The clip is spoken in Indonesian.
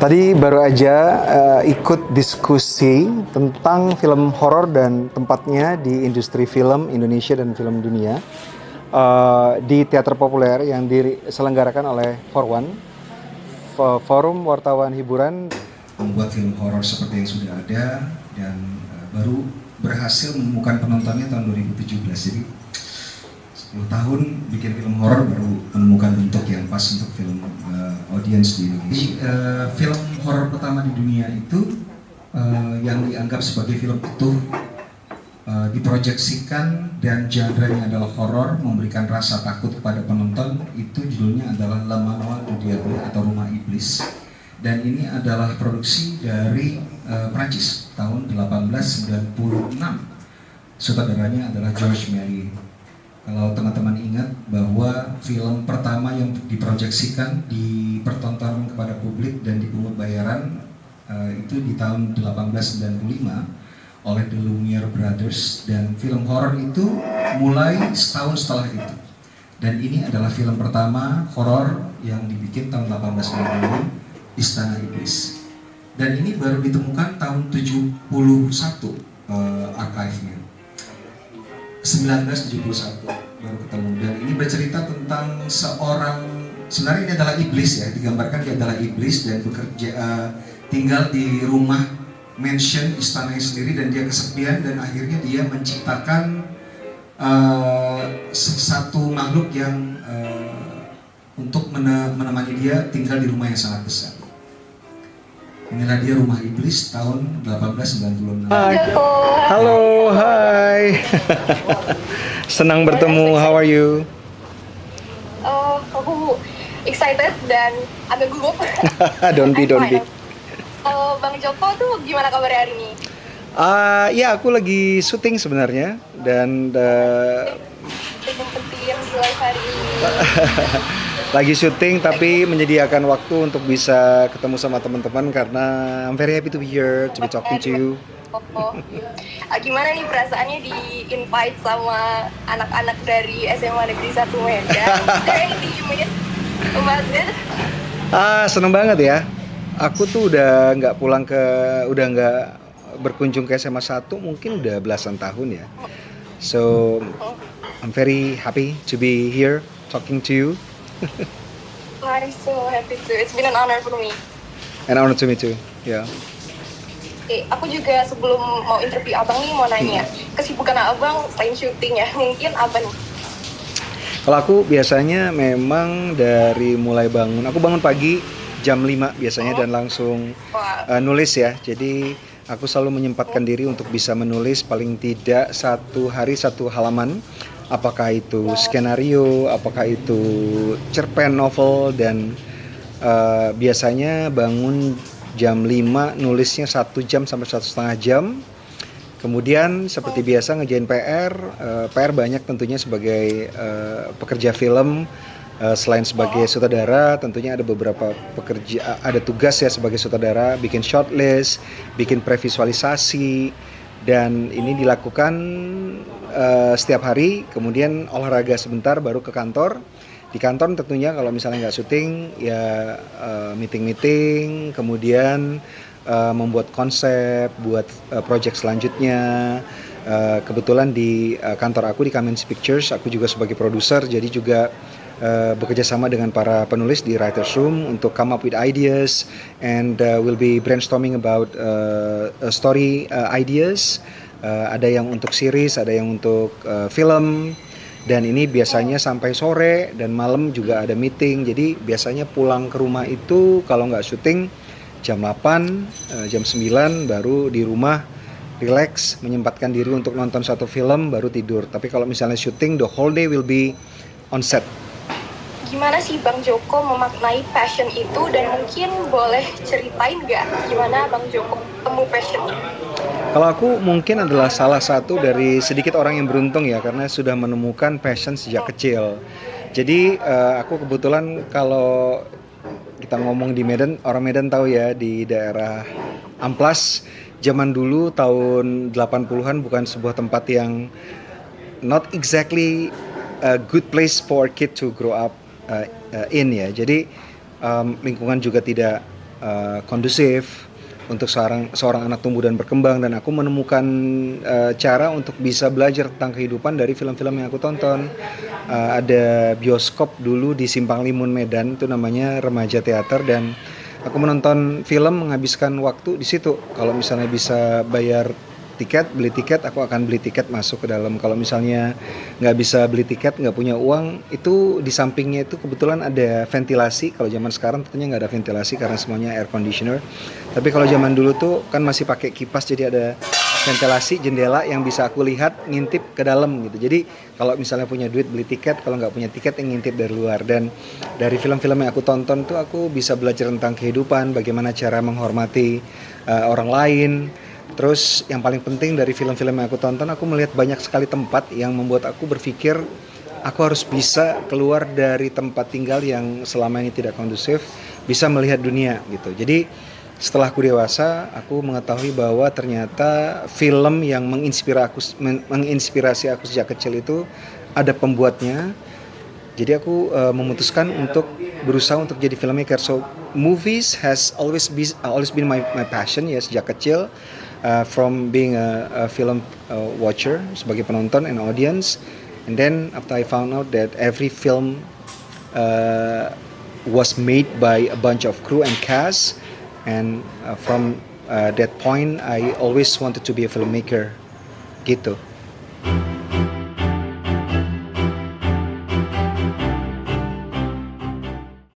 Tadi baru aja ikut diskusi tentang film horor dan tempatnya di industri film Indonesia dan film dunia di teater populer yang diselenggarakan oleh For1, Forum Wartawan Hiburan. Membuat film horor seperti yang sudah ada dan baru berhasil menemukan penontonnya tahun 2017. Jadi 10 tahun bikin film horor baru menemukan bentuk yang pas untuk film audiens di Indonesia. Film horor pertama di dunia itu yang dianggap sebagai film utuh diproyeksikan dan genre-nya adalah horor, memberikan rasa takut kepada penonton, itu judulnya adalah Le Manoir du Diable atau Rumah Iblis. Dan ini adalah produksi dari Prancis tahun 1896. Sutradaranya adalah Georges Méliès. Kalau teman-teman ingat bahwa film pertama yang diproyeksikan, dipertontonkan kepada publik dan dipungut bayaran itu di tahun 1895 oleh The Lumiere Brothers, dan film horor itu mulai setahun setelah itu. Dan ini adalah film pertama horor yang dibikin tahun 1890, Istana Iblis. Dan ini baru ditemukan tahun 71 archive-nya. 1971 baru ketemu, dan ini bercerita tentang seorang, sebenarnya ini adalah iblis ya, digambarkan dia adalah iblis dan bekerja tinggal di rumah mansion istananya sendiri, dan dia kesepian dan akhirnya dia menciptakan satu makhluk yang untuk menemani dia tinggal di rumah yang sangat besar. Inilah dia Rumah Iblis tahun 1896. Halo, hai. Senang bertemu. How are you? Aku excited dan agak gugup. Don't be. Bang Joko tuh gimana kabarnya hari ini? Ya, aku lagi syuting sebenarnya dan Penting di live hari ini. lagi syuting tapi menyediakan waktu untuk bisa ketemu sama teman-teman karena I'm very happy to be here, to be talking to you. Gimana nih perasaannya di invite sama anak-anak dari SMA Negeri 1 Medan? Is there anything you miss about it? Seneng banget ya. Aku tuh udah nggak berkunjung ke SMA 1 mungkin udah belasan tahun ya. So I'm very happy to be here talking to you. I'm so happy too. It's been an honor for me. An honor to me too. Yeah. Aku juga sebelum mau interview abang nih mau nanya, kesibukan abang selain syuting ya, mungkin apa nih? Kalau aku biasanya memang dari mulai bangun, aku bangun pagi jam 5 biasanya dan langsung nulis ya. Jadi aku selalu menyempatkan diri untuk bisa menulis paling tidak satu hari satu halaman. Apakah itu skenario, apakah itu cerpen novel, dan biasanya bangun jam 5, nulisnya 1 jam sampai 1,5 jam. Kemudian seperti biasa ngerjain PR banyak tentunya sebagai pekerja film. Selain sebagai sutradara, tentunya ada beberapa ada tugas ya sebagai sutradara, bikin shortlist, bikin previsualisasi, dan ini dilakukan setiap hari. Kemudian olahraga sebentar baru ke kantor. Di kantor tentunya kalau misalnya nggak syuting ya meeting, kemudian membuat konsep buat project selanjutnya. Kebetulan di kantor aku di Kamenz Pictures, aku juga sebagai produser, jadi juga bekerja sama dengan para penulis di writers room untuk come up with ideas, and we'll be brainstorming about story ideas. Ada yang untuk series, ada yang untuk film, dan ini biasanya sampai sore dan malam juga ada meeting. Jadi biasanya pulang ke rumah itu kalau nggak syuting jam 8, jam 9 baru di rumah relax, menyempatkan diri untuk nonton satu film baru tidur. Tapi kalau misalnya syuting, the whole day will be on set. Gimana sih Bang Joko memaknai passion itu, dan mungkin boleh ceritain nggak gimana Bang Joko ketemu passionnya? Kalau aku mungkin adalah salah satu dari sedikit orang yang beruntung ya, karena sudah menemukan passion sejak kecil. Jadi aku kebetulan kalau kita ngomong di Medan, orang Medan tahu ya, di daerah Amplas, zaman dulu tahun 80-an bukan sebuah tempat yang not exactly a good place for a kid to grow up in ya. Jadi lingkungan juga tidak kondusif untuk seorang anak tumbuh dan berkembang, dan aku menemukan cara untuk bisa belajar tentang kehidupan dari film-film yang aku tonton. Ada bioskop dulu di Simpang Limun Medan, itu namanya Remaja Teater, dan aku menonton film menghabiskan waktu di situ. Kalau misalnya bisa bayar tiket, beli tiket, aku akan beli tiket masuk ke dalam. Kalau misalnya nggak bisa beli tiket, nggak punya uang, itu di sampingnya itu kebetulan ada ventilasi. Kalau zaman sekarang tentunya nggak ada ventilasi karena semuanya air conditioner. Tapi kalau zaman dulu tuh kan masih pakai kipas, jadi ada ventilasi, jendela yang bisa aku lihat ngintip ke dalam gitu. Jadi kalau misalnya punya duit beli tiket, kalau nggak punya tiket yang ngintip dari luar. Dan dari film-film yang aku tonton tuh aku bisa belajar tentang kehidupan, bagaimana cara menghormati orang lain. Terus yang paling penting dari film-film yang aku tonton, aku melihat banyak sekali tempat yang membuat aku berpikir aku harus bisa keluar dari tempat tinggal yang selama ini tidak kondusif, bisa melihat dunia gitu. Jadi setelah aku dewasa, aku mengetahui bahwa ternyata film yang menginspirasi aku sejak kecil itu ada pembuatnya. Jadi aku memutuskan untuk berusaha untuk jadi filmmaker. So movies has always been my passion ya sejak kecil. From being a film watcher, sebagai penonton and audience, and then after I found out that every film was made by a bunch of crew and cast, and from that point I always wanted to be a filmmaker gitu.